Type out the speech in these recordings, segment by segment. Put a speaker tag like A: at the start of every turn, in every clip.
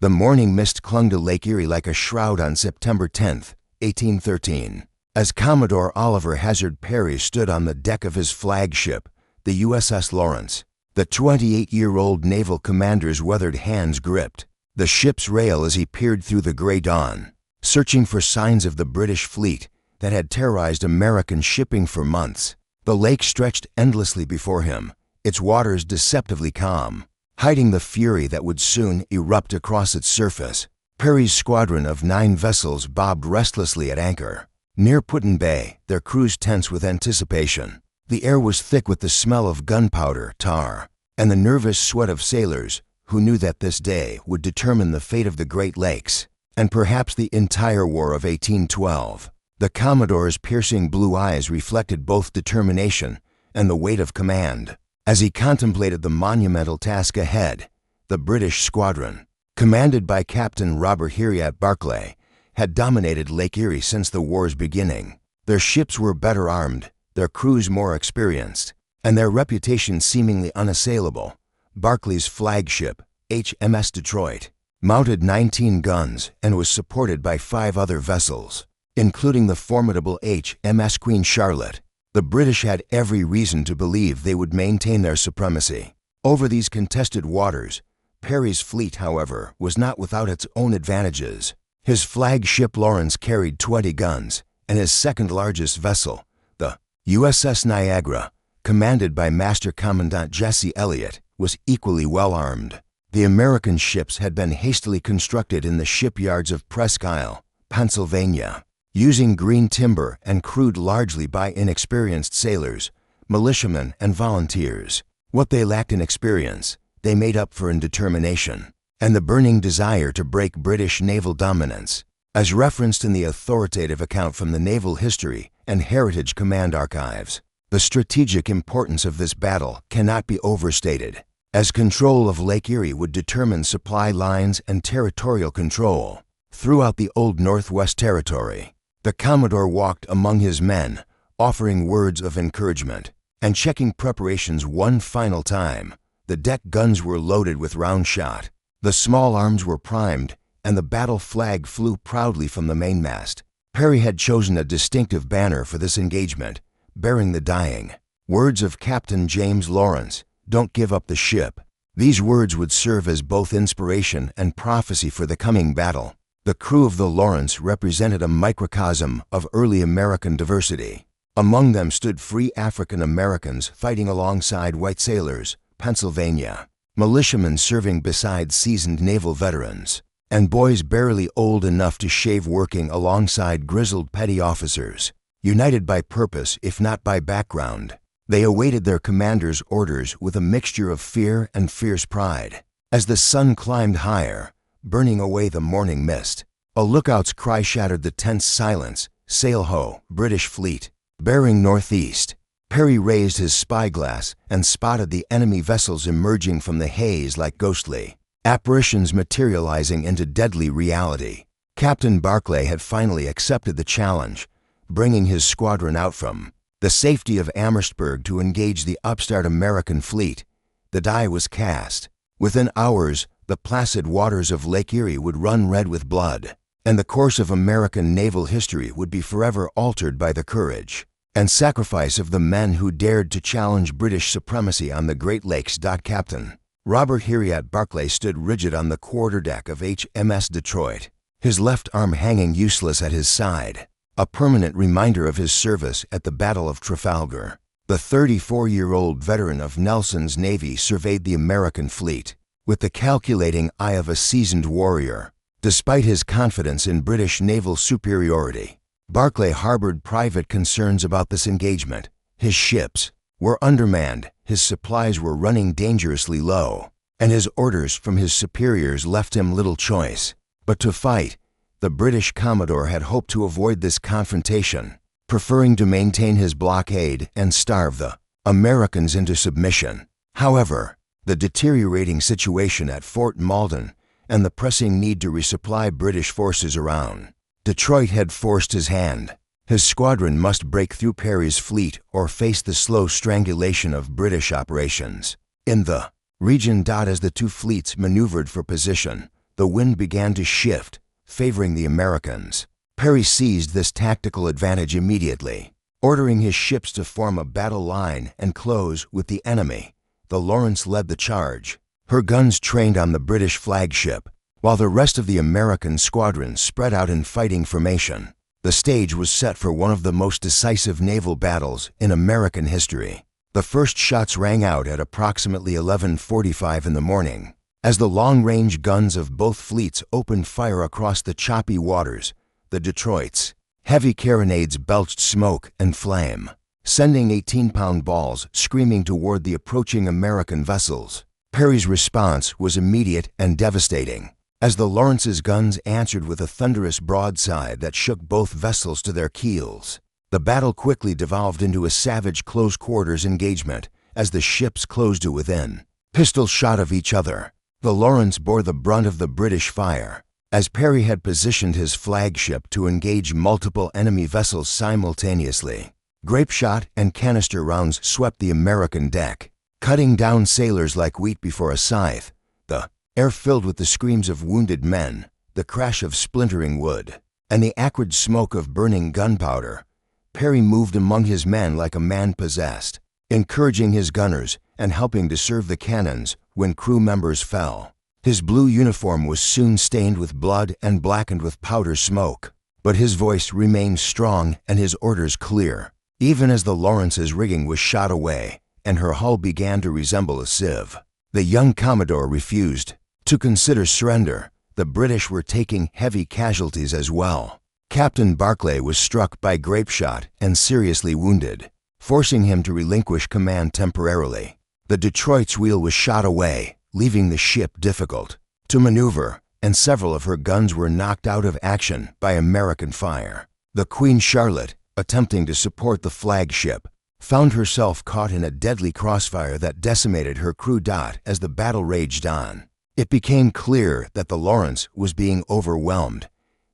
A: The morning mist clung to Lake Erie like a shroud on September 10, 1813, as Commodore Oliver Hazard Perry stood on the deck of his flagship, the USS Lawrence. The 28-year-old naval commander's weathered hands gripped the ship's rail as he peered through the gray dawn, searching for signs of the British fleet that had terrorized American shipping for months. The lake stretched endlessly before him, its waters deceptively calm, hiding the fury that would soon erupt across its surface. Perry's squadron of 9 vessels bobbed restlessly at anchor near Put-in Bay, their crews tense with anticipation. The air was thick with the smell of gunpowder, tar, and the nervous sweat of sailors who knew that this day would determine the fate of the Great Lakes, and perhaps the entire War of 1812. The Commodore's piercing blue eyes reflected both determination and the weight of command. As he contemplated the monumental task ahead, the British squadron, commanded by Captain Robert Heriot Barclay, had dominated Lake Erie since the war's beginning. Their ships were better armed, their crews more experienced, and their reputation seemingly unassailable. Barclay's flagship, HMS Detroit, mounted 19 guns and was supported by 5 other vessels, including the formidable HMS Queen Charlotte. The British had every reason to believe they would maintain their supremacy over these contested waters. Perry's fleet, however, was not without its own advantages. His flagship Lawrence carried 20 guns, and his second-largest vessel, the USS Niagara, commanded by Master Commandant Jesse Elliott, was equally well armed. The American ships had been hastily constructed in the shipyards of Presque Isle, Pennsylvania, using green timber and crewed largely by inexperienced sailors, militiamen, and volunteers. What they lacked in experience, they made up for in determination and the burning desire to break British naval dominance. As referenced in the authoritative account from the Naval History and Heritage Command Archives, the strategic importance of this battle cannot be overstated, as control of Lake Erie would determine supply lines and territorial control throughout the Old Northwest Territory. The Commodore walked among his men, offering words of encouragement and checking preparations one final time. The deck guns were loaded with round shot, the small arms were primed, and the battle flag flew proudly from the mainmast. Perry had chosen a distinctive banner for this engagement, bearing the dying words of Captain James Lawrence, "Don't give up the ship." These words would serve as both inspiration and prophecy for the coming battle. The crew of the Lawrence represented a microcosm of early American diversity. Among them stood free African Americans fighting alongside white sailors, Pennsylvania, militiamen serving beside seasoned naval veterans, and boys barely old enough to shave working alongside grizzled petty officers. United by purpose, if not by background, they awaited their commander's orders with a mixture of fear and fierce pride. As the sun climbed higher, burning away the morning mist, a lookout's cry shattered the tense silence. "Sail ho, British fleet!" Bearing northeast, Perry raised his spyglass and spotted the enemy vessels emerging from the haze like ghostly apparitions materializing into deadly reality. Captain Barclay had finally accepted the challenge, bringing his squadron out from the safety of Amherstburg to engage the upstart American fleet. The die was cast. Within hours, the placid waters of Lake Erie would run red with blood, and the course of American naval history would be forever altered by the courage and sacrifice of the men who dared to challenge British supremacy on the Great Lakes. Captain Robert Heriot Barclay stood rigid on the quarterdeck of HMS Detroit, his left arm hanging useless at his side, a permanent reminder of his service at the Battle of Trafalgar. The 34-year-old veteran of Nelson's Navy surveyed the American fleet with the calculating eye of a seasoned warrior. Despite his confidence in British naval superiority, Barclay harbored private concerns about this engagement. His ships were undermanned, his supplies were running dangerously low, and his orders from his superiors left him little choice but to fight. The British Commodore had hoped to avoid this confrontation, preferring to maintain his blockade and starve the Americans into submission. However, the deteriorating situation at Fort Malden and the pressing need to resupply British forces around Detroit had forced his hand. His squadron must break through Perry's fleet or face the slow strangulation of British operations in the region. As the two fleets maneuvered for position, the wind began to shift, favoring the Americans. Perry seized this tactical advantage immediately, ordering his ships to form a battle line and close with the enemy. The Lawrence led the charge, her guns trained on the British flagship, while the rest of the American squadron spread out in fighting formation. The stage was set for one of the most decisive naval battles in American history. The first shots rang out at approximately 11:45 in the morning, as the long-range guns of both fleets opened fire across the choppy waters. The Detroit's heavy carronades belched smoke and flame, sending 18-pound balls screaming toward the approaching American vessels. Perry's response was immediate and devastating, as the Lawrence's guns answered with a thunderous broadside that shook both vessels to their keels. The battle quickly devolved into a savage close-quarters engagement as the ships closed to within pistol shot of each other. The Lawrence bore the brunt of the British fire, as Perry had positioned his flagship to engage multiple enemy vessels simultaneously. Grape shot and canister rounds swept the American deck, cutting down sailors like wheat before a scythe. The air filled with the screams of wounded men, the crash of splintering wood, and the acrid smoke of burning gunpowder. Perry moved among his men like a man possessed, encouraging his gunners and helping to serve the cannons when crew members fell. His blue uniform was soon stained with blood and blackened with powder smoke, but his voice remained strong and his orders clear, even as the Lawrence's rigging was shot away and her hull began to resemble a sieve. The young Commodore refused to consider surrender. The British were taking heavy casualties as well. Captain Barclay was struck by grape shot and seriously wounded, forcing him to relinquish command temporarily. The Detroit's wheel was shot away, leaving the ship difficult to maneuver, and several of her guns were knocked out of action by American fire. The Queen Charlotte, attempting to support the flagship, found herself caught in a deadly crossfire that decimated her crew. As the battle raged on, it became clear that the Lawrence was being overwhelmed.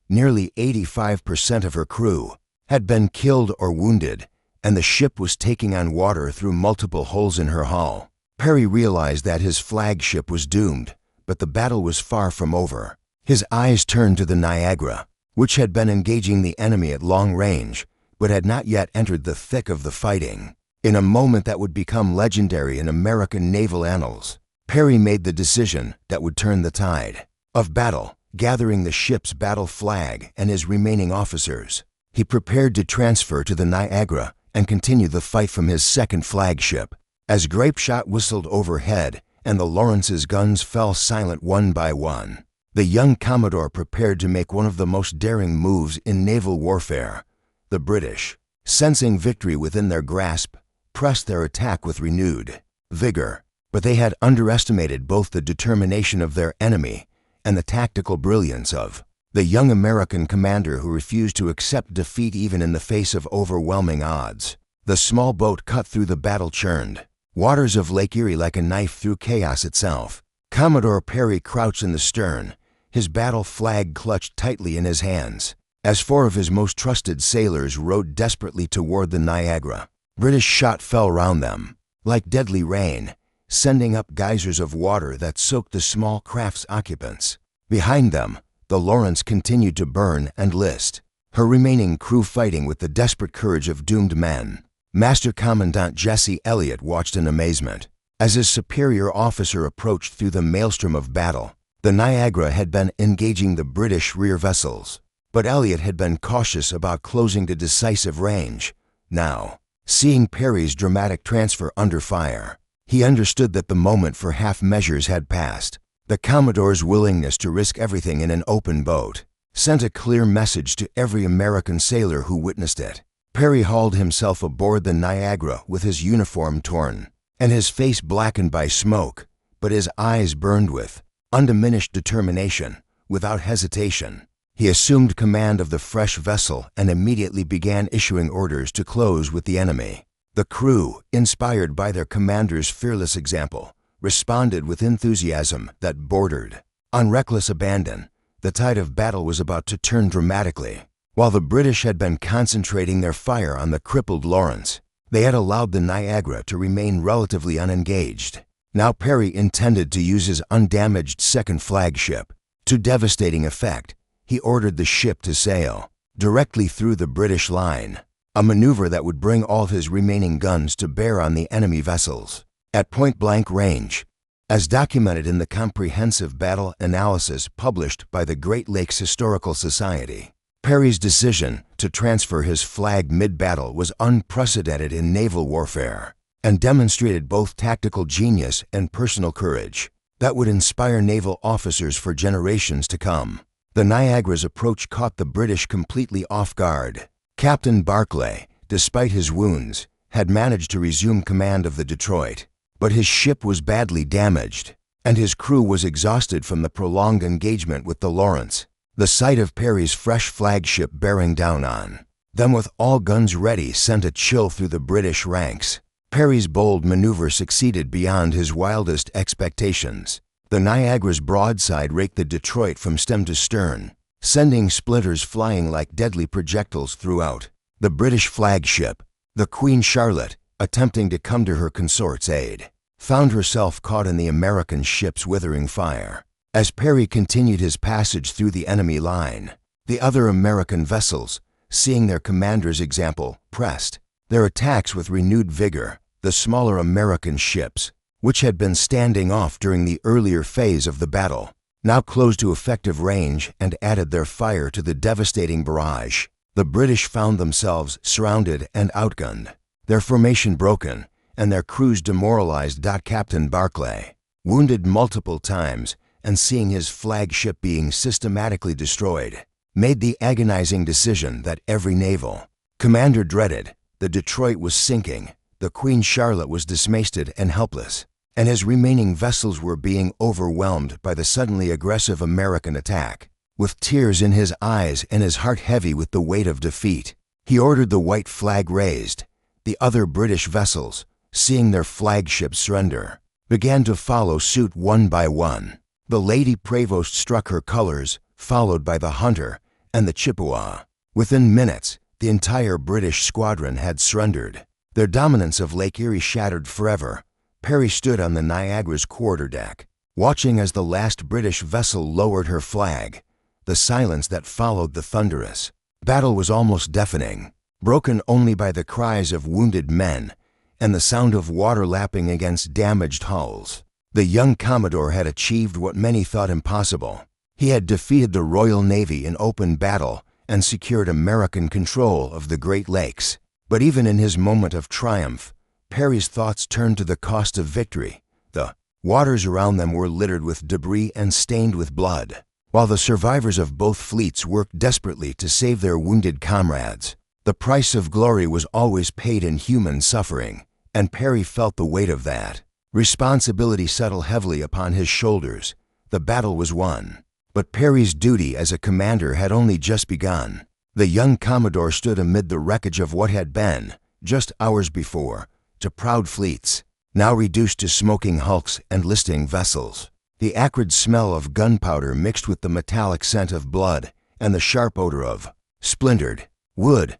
A: Nearly 85% of her crew had been killed or wounded, and the ship was taking on water through multiple holes in her hull. Perry realized that his flagship was doomed, but the battle was far from over. His eyes turned to the Niagara, which had been engaging the enemy at long range, but had not yet entered the thick of the fighting. In a moment that would become legendary in American naval annals, Perry made the decision that would turn the tide of battle. Gathering the ship's battle flag and his remaining officers, he prepared to transfer to the Niagara and continue the fight from his second flagship. As grape shot whistled overhead and the Lawrence's guns fell silent one by one, the young Commodore prepared to make one of the most daring moves in naval warfare. The British, sensing victory within their grasp, pressed their attack with renewed vigor, but they had underestimated both the determination of their enemy and the tactical brilliance of the young American commander who refused to accept defeat even in the face of overwhelming odds. The small boat cut through the battle-churned waters of Lake Erie like a knife through chaos itself. Commodore Perry crouched in the stern, his battle flag clutched tightly in his hands, as four of his most trusted sailors rowed desperately toward the Niagara. British shot fell round them like deadly rain, sending up geysers of water that soaked the small craft's occupants. Behind them, the Lawrence continued to burn and list, her remaining crew fighting with the desperate courage of doomed men. Master Commandant Jesse Elliott watched in amazement as his superior officer approached through the maelstrom of battle. The Niagara had been engaging the British rear vessels, but Elliott had been cautious about closing to decisive range. Now, seeing Perry's dramatic transfer under fire, he understood that the moment for half measures had passed. The Commodore's willingness to risk everything in an open boat sent a clear message to every American sailor who witnessed it. Perry hauled himself aboard the Niagara with his uniform torn and his face blackened by smoke, but his eyes burned with undiminished determination. Without hesitation, he assumed command of the fresh vessel and immediately began issuing orders to close with the enemy. The crew, inspired by their commander's fearless example, responded with enthusiasm that bordered on reckless abandon. The tide of battle was about to turn dramatically. While the British had been concentrating their fire on the crippled Lawrence, they had allowed the Niagara to remain relatively unengaged. Now Perry intended to use his undamaged second flagship To devastating effect, he ordered the ship to sail directly through the British line, a maneuver that would bring all his remaining guns to bear on the enemy vessels at point-blank range, as documented in the comprehensive battle analysis published by the Great Lakes Historical Society. Perry's decision to transfer his flag mid-battle was unprecedented in naval warfare and demonstrated both tactical genius and personal courage that would inspire naval officers for generations to come. The Niagara's approach caught the British completely off guard. Captain Barclay, despite his wounds, had managed to resume command of the Detroit, but his ship was badly damaged, and his crew was exhausted from the prolonged engagement with the Lawrence. The sight of Perry's fresh flagship bearing down on them with all guns ready sent a chill through the British ranks. Perry's bold maneuver succeeded beyond his wildest expectations. The Niagara's broadside raked the Detroit from stem to stern, sending splinters flying like deadly projectiles throughout. The British flagship, the Queen Charlotte, attempting to come to her consort's aid, found herself caught in the American ship's withering fire. As Perry continued his passage through the enemy line, the other American vessels, seeing their commander's example, pressed their attacks with renewed vigor. The smaller American ships, which had been standing off during the earlier phase of the battle, now closed to effective range and added their fire to the devastating barrage. The British found themselves surrounded and outgunned, their formation broken, and their crews demoralized. Captain Barclay, wounded multiple times and seeing his flagship being systematically destroyed, made the agonizing decision that every naval commander dreaded. The Detroit was sinking, the Queen Charlotte was dismasted and helpless, and his remaining vessels were being overwhelmed by the suddenly aggressive American attack. With tears in his eyes and his heart heavy with the weight of defeat, he ordered the white flag raised. The other British vessels, seeing their flagships surrender, began to follow suit one by one. The Lady Prevost struck her colors, followed by the Hunter and the Chippewa. Within minutes, the entire British squadron had surrendered. Their dominance of Lake Erie shattered forever. Perry stood on the Niagara's quarterdeck, watching as the last British vessel lowered her flag. The silence that followed the thunderous battle was almost deafening, broken only by the cries of wounded men and the sound of water lapping against damaged hulls. The young Commodore had achieved what many thought impossible. He had defeated the Royal Navy in open battle and secured American control of the Great Lakes. But even in his moment of triumph, Perry's thoughts turned to the cost of victory. The waters around them were littered with debris and stained with blood, while the survivors of both fleets worked desperately to save their wounded comrades. The price of glory was always paid in human suffering, and Perry felt the weight of that. Responsibility settled heavily upon his shoulders. The battle was won, but Perry's duty as a commander had only just begun. The young Commodore stood amid the wreckage of what had been, just hours before, to proud fleets, now reduced to smoking hulks and listing vessels. The acrid smell of gunpowder mixed with the metallic scent of blood and the sharp odor of splintered wood.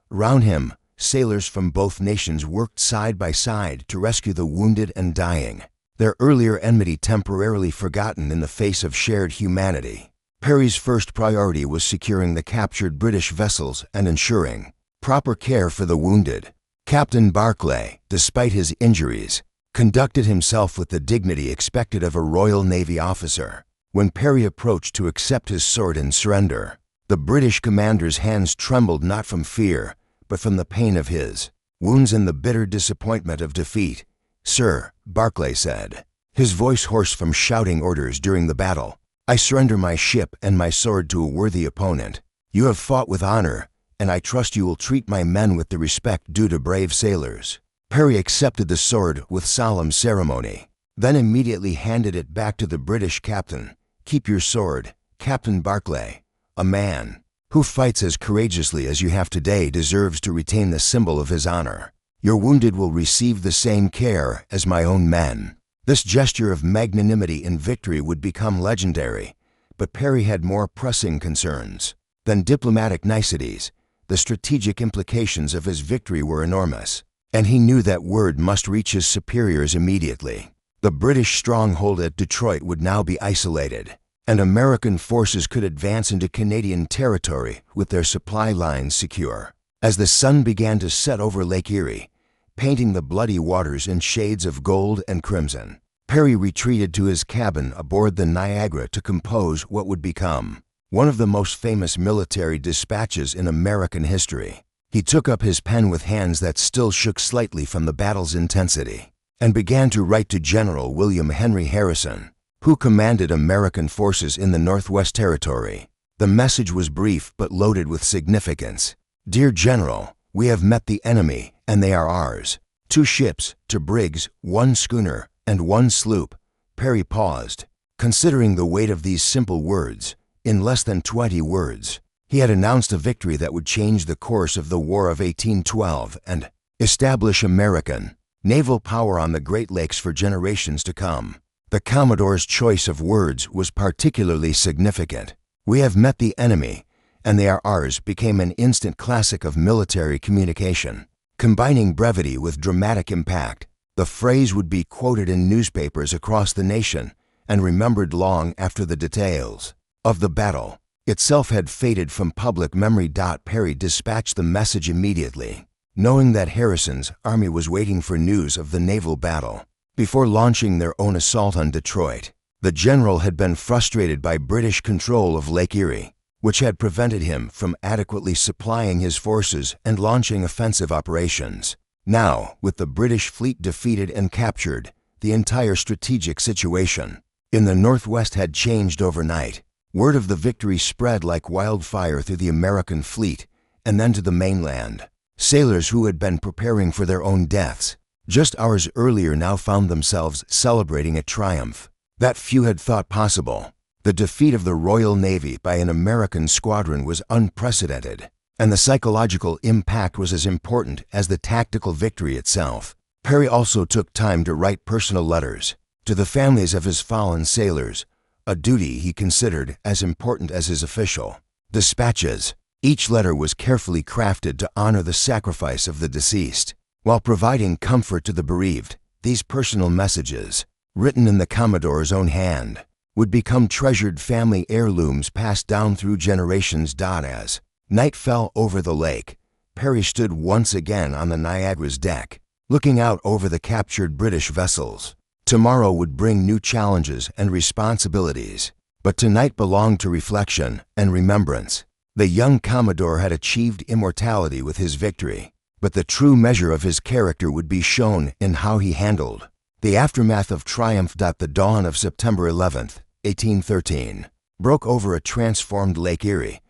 A: Round him, sailors from both nations worked side by side to rescue the wounded and dying, their earlier enmity temporarily forgotten in the face of shared humanity. Perry's first priority was securing the captured British vessels and ensuring proper care for the wounded. Captain Barclay, despite his injuries, conducted himself with the dignity expected of a Royal Navy officer. When Perry approached to accept his sword and surrender, the British commander's hands trembled not from fear, but from the pain of his wounds and the bitter disappointment of defeat. "Sir," Barclay said, his voice hoarse from shouting orders during the battle, "I surrender my ship and my sword to a worthy opponent. You have fought with honor, and I trust you will treat my men with the respect due to brave sailors." Perry accepted the sword with solemn ceremony, then immediately handed it back to the British captain. "Keep your sword, Captain Barclay. A man who fights as courageously as you have today deserves to retain the symbol of his honor. Your wounded will receive the same care as my own men." This gesture of magnanimity in victory would become legendary, but Perry had more pressing concerns than diplomatic niceties. The strategic implications of his victory were enormous, and he knew that word must reach his superiors immediately. The British stronghold at Detroit would now be isolated, and American forces could advance into Canadian territory with their supply lines secure. As the sun began to set over Lake Erie, painting the bloody waters in shades of gold and crimson, Perry retreated to his cabin aboard the Niagara to compose what would become one of the most famous military dispatches in American history. He took up his pen with hands that still shook slightly from the battle's intensity and began to write to General William Henry Harrison, who commanded American forces in the Northwest Territory. The message was brief but loaded with significance. "Dear General, we have met the enemy, and they are ours. 2 ships, 2 brigs, 1 schooner, and 1 sloop." Perry paused, considering the weight of these simple words. In less than 20 words, he had announced a victory that would change the course of the War of 1812 and establish American naval power on the Great Lakes for generations to come. The Commodore's choice of words was particularly significant. "We have met the enemy, and they are ours" became an instant classic of military communication. Combining brevity with dramatic impact, the phrase would be quoted in newspapers across the nation and remembered long after the details of the battle itself had faded from public memory. Perry dispatched the message immediately, knowing that Harrison's army was waiting for news of the naval battle before launching their own assault on Detroit. The general had been frustrated by British control of Lake Erie, which had prevented him from adequately supplying his forces and launching offensive operations. Now, with the British fleet defeated and captured, the entire strategic situation in the Northwest had changed overnight. Word of the victory spread like wildfire through the American fleet and then to the mainland. Sailors who had been preparing for their own deaths just hours earlier now found themselves celebrating a triumph that few had thought possible. The defeat of the Royal Navy by an American squadron was unprecedented, and the psychological impact was as important as the tactical victory itself. Perry also took time to write personal letters to the families of his fallen sailors, a duty he considered as important as his official dispatches. Each letter was carefully crafted to honor the sacrifice of the deceased, while providing comfort to the bereaved. These personal messages, written in the Commodore's own hand, would become treasured family heirlooms passed down through generations. As night fell over the lake, Perry stood once again on the Niagara's deck, looking out over the captured British vessels. Tomorrow would bring new challenges and responsibilities, but tonight belonged to reflection and remembrance. The young Commodore had achieved immortality with his victory, but the true measure of his character would be shown in how he handled the aftermath of triumph. The dawn of September 11th, 1813, broke over a transformed Lake Erie,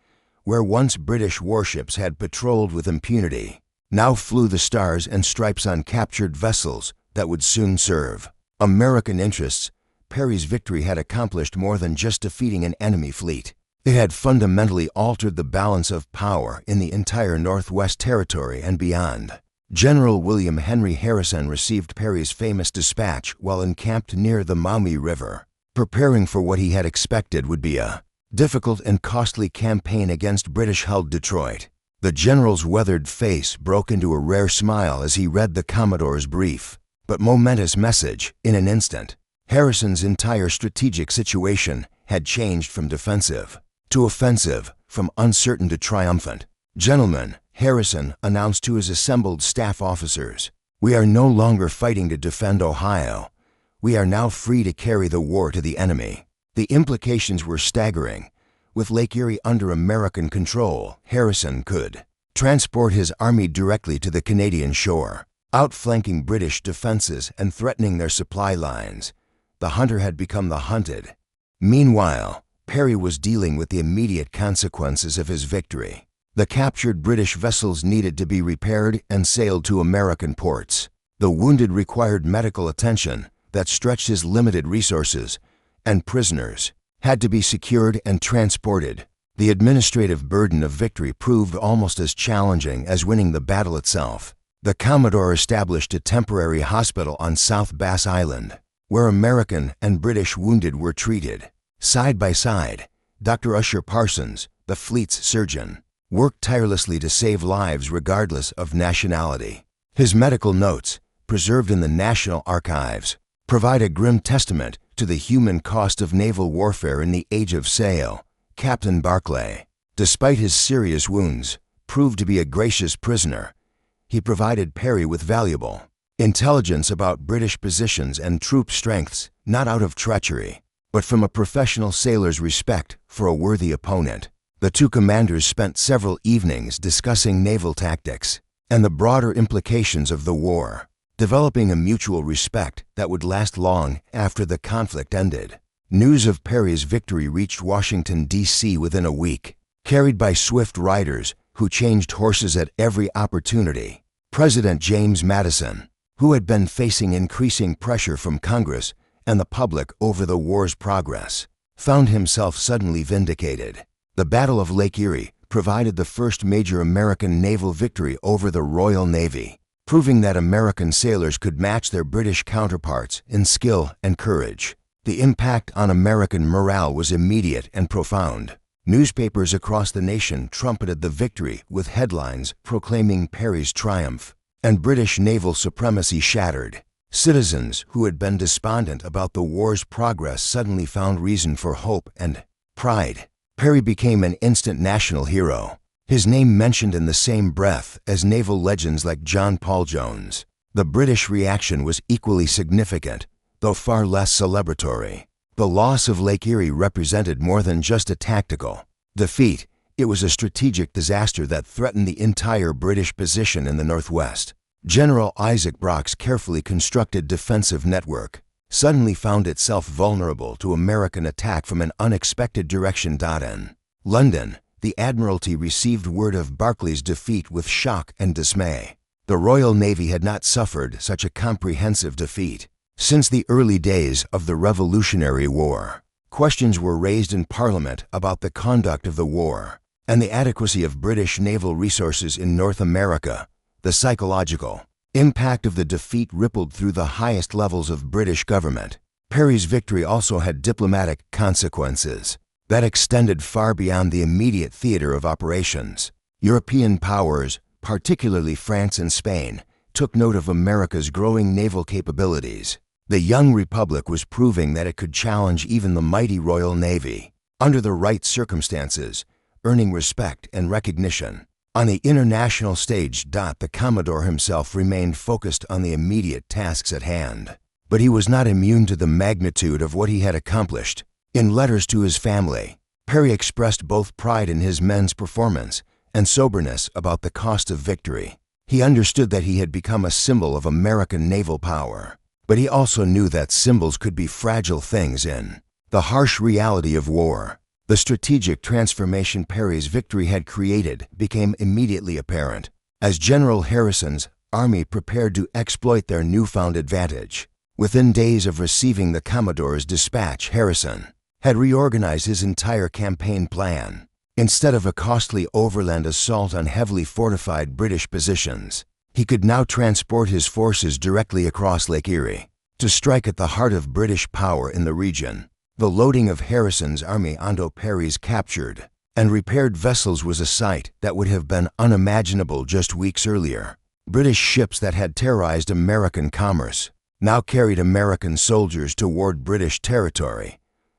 A: where once British warships had patrolled with impunity. Now flew the stars and stripes on captured vessels that would soon serve American interests. Perry's victory had accomplished more than just defeating an enemy fleet. It had fundamentally altered the balance of power in the entire Northwest Territory and beyond. General William Henry Harrison received Perry's famous dispatch while encamped near the Maumee River, preparing for what he had expected would be a difficult and costly campaign against British-held Detroit. The general's weathered face broke into a rare smile as he read the Commodore's brief but momentous message. In an instant, Harrison's entire strategic situation had changed from defensive to offensive, from uncertain to triumphant. "Gentlemen," Harrison announced to his assembled staff officers, "we are no longer fighting to defend Ohio. We are now free to carry the war to the enemy." The implications were staggering. With Lake Erie under American control, Harrison could transport his army directly to the Canadian shore, outflanking British defenses and threatening their supply lines. The hunter had become the hunted. Meanwhile, Perry was dealing with the immediate consequences of his victory. The captured British vessels needed to be repaired and sailed to American ports. The wounded required medical attention that stretched his limited resources, and prisoners had to be secured and transported. The administrative burden of victory proved almost as challenging as winning the battle itself. The Commodore established a temporary hospital on South Bass Island, where American and British wounded were treated. Side by side, Dr. Usher Parsons, the fleet's surgeon, worked tirelessly to save lives regardless of nationality. His medical notes, preserved in the National Archives, provide a grim testament to the human cost of naval warfare in the age of sail. Captain Barclay, despite his serious wounds, proved to be a gracious prisoner. He provided Perry with valuable intelligence about British positions and troop strengths, not out of treachery, but from a professional sailor's respect for a worthy opponent. The two commanders spent several evenings discussing naval tactics and the broader implications of the war, developing a mutual respect that would last long after the conflict ended. News of Perry's victory reached Washington, D.C. within a week, carried by swift riders who changed horses at every opportunity. President James Madison, who had been facing increasing pressure from Congress and the public over the war's progress, found himself suddenly vindicated. The Battle of Lake Erie provided the first major American naval victory over the Royal Navy, proving that American sailors could match their British counterparts in skill and courage. The impact on American morale was immediate and profound. Newspapers across the nation trumpeted the victory with headlines proclaiming Perry's triumph and British naval supremacy shattered. Citizens who had been despondent about the war's progress suddenly found reason for hope and pride. Perry became an instant national hero, his name mentioned in the same breath as naval legends like John Paul Jones. The British reaction was equally significant, though far less celebratory. The loss of Lake Erie represented more than just a tactical defeat. It was a strategic disaster that threatened the entire British position in the Northwest. General Isaac Brock's carefully constructed defensive network suddenly found itself vulnerable to American attack from an unexpected direction. In London, the Admiralty received word of Barclay's defeat with shock and dismay. The Royal Navy had not suffered such a comprehensive defeat since the early days of the Revolutionary War. Questions were raised in Parliament about the conduct of the war and the adequacy of British naval resources in North America. The psychological impact of the defeat rippled through the highest levels of British government. Perry's victory also had diplomatic consequences that extended far beyond the immediate theater of operations. European powers, particularly France and Spain, took note of America's growing naval capabilities. The young republic was proving that it could challenge even the mighty Royal Navy, under the right circumstances, earning respect and recognition. On the international stage, the Commodore himself remained focused on the immediate tasks at hand. But he was not immune to the magnitude of what he had accomplished. In letters to his family, Perry expressed both pride in his men's performance and soberness about the cost of victory. He understood that he had become a symbol of American naval power, but he also knew that symbols could be fragile things in the harsh reality of war. The strategic transformation Perry's victory had created became immediately apparent as General Harrison's army prepared to exploit their newfound advantage. Within days of receiving the Commodore's dispatch, Harrison had reorganized his entire campaign plan. Instead of a costly overland assault on heavily fortified British positions, he could now transport his forces directly across Lake Erie to strike at the heart of British power in the region. The loading of Harrison's army onto Perry's captured and repaired vessels was a sight that would have been unimaginable just weeks earlier. British ships that had terrorized American commerce now carried American soldiers toward British territory.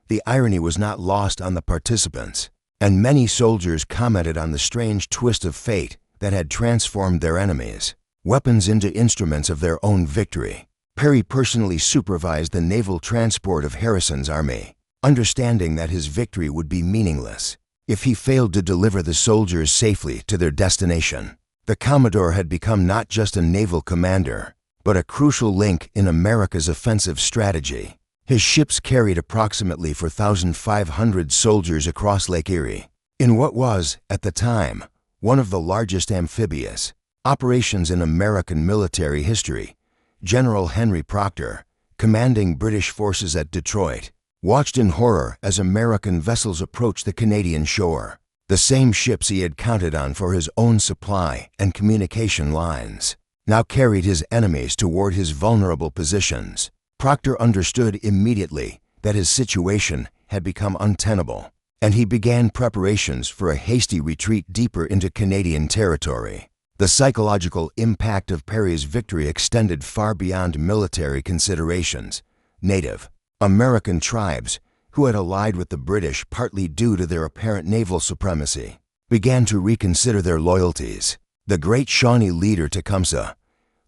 A: The irony was not lost on the participants, and many soldiers commented on the strange twist of fate that had transformed their enemies' weapons into instruments of their own victory. Perry personally supervised the naval transport of Harrison's army, understanding that his victory would be meaningless if he failed to deliver the soldiers safely to their destination. The Commodore had become not just a naval commander, but a crucial link in America's offensive strategy. His ships carried approximately 4,500 soldiers across Lake Erie, in what was, at the time, one of the largest amphibious operations in American military history. General Henry Proctor, commanding British forces at Detroit, watched in horror as American vessels approached the Canadian shore. The same ships he had counted on for his own supply and communication lines now carried his enemies toward his vulnerable positions. Proctor understood immediately that his situation had become untenable, and he began preparations for a hasty retreat deeper into Canadian territory. The psychological impact of Perry's victory extended far beyond military considerations. Native American tribes, who had allied with the British partly due to their apparent naval supremacy, began to reconsider their loyalties. The great Shawnee leader Tecumseh,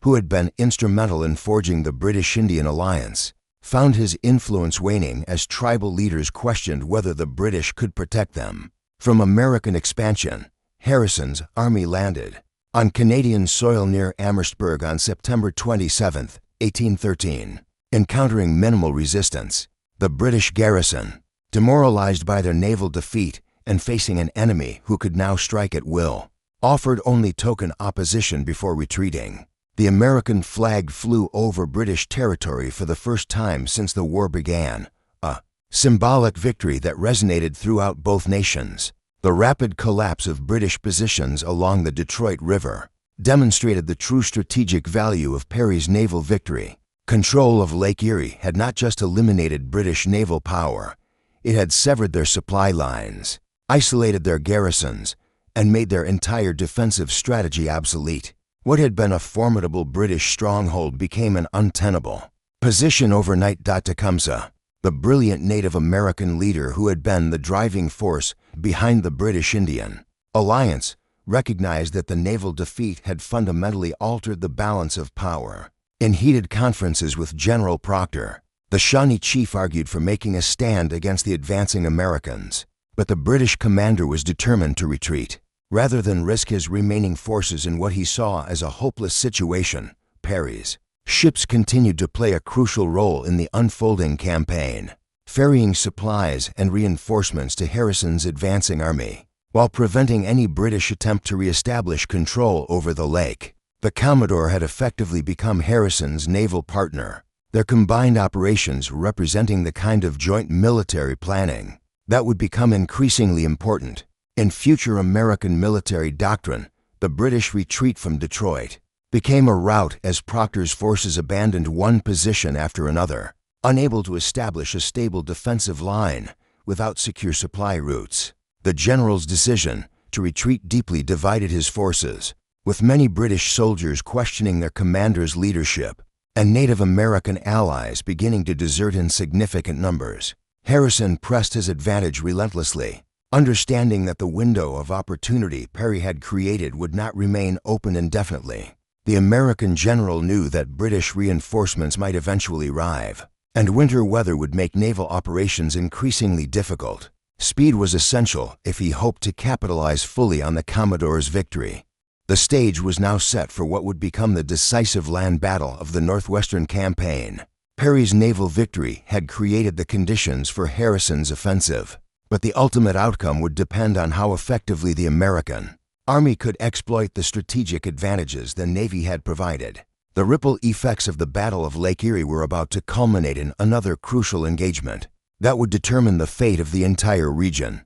A: who had been instrumental in forging the British-Indian alliance, found his influence waning as tribal leaders questioned whether the British could protect them from American expansion. Harrison's army landed on Canadian soil near Amherstburg on September 27, 1813. Encountering minimal resistance, the British garrison, demoralized by their naval defeat and facing an enemy who could now strike at will, offered only token opposition before retreating. The American flag flew over British territory for the first time since the war began, a symbolic victory that resonated throughout both nations. The rapid collapse of British positions along the Detroit River demonstrated the true strategic value of Perry's naval victory. Control of Lake Erie had not just eliminated British naval power, it had severed their supply lines, isolated their garrisons, and made their entire defensive strategy obsolete. What had been a formidable British stronghold became an untenable position overnight. Tecumseh, the brilliant Native American leader who had been the driving force behind the British-Indian alliance, recognized that the naval defeat had fundamentally altered the balance of power. In heated conferences with General Proctor, the Shawnee chief argued for making a stand against the advancing Americans, but the British commander was determined to retreat. Rather than risk his remaining forces in what he saw as a hopeless situation, Perry's ships continued to play a crucial role in the unfolding campaign, ferrying supplies and reinforcements to Harrison's advancing army, while preventing any British attempt to reestablish control over the lake. The Commodore had effectively become Harrison's naval partner, their combined operations representing the kind of joint military planning that would become increasingly important. In future American military doctrine, the British retreat from Detroit became a rout as Proctor's forces abandoned one position after another, unable to establish a stable defensive line without secure supply routes. The general's decision to retreat deeply divided his forces, with many British soldiers questioning their commander's leadership and Native American allies beginning to desert in significant numbers. Harrison pressed his advantage relentlessly, understanding that the window of opportunity Perry had created would not remain open indefinitely. The American general knew that British reinforcements might eventually arrive, and winter weather would make naval operations increasingly difficult. Speed was essential if he hoped to capitalize fully on the Commodore's victory. The stage was now set for what would become the decisive land battle of the Northwestern Campaign. Perry's naval victory had created the conditions for Harrison's offensive, but the ultimate outcome would depend on how effectively the American Army could exploit the strategic advantages the Navy had provided. The ripple effects of the Battle of Lake Erie were about to culminate in another crucial engagement that would determine the fate of the entire region.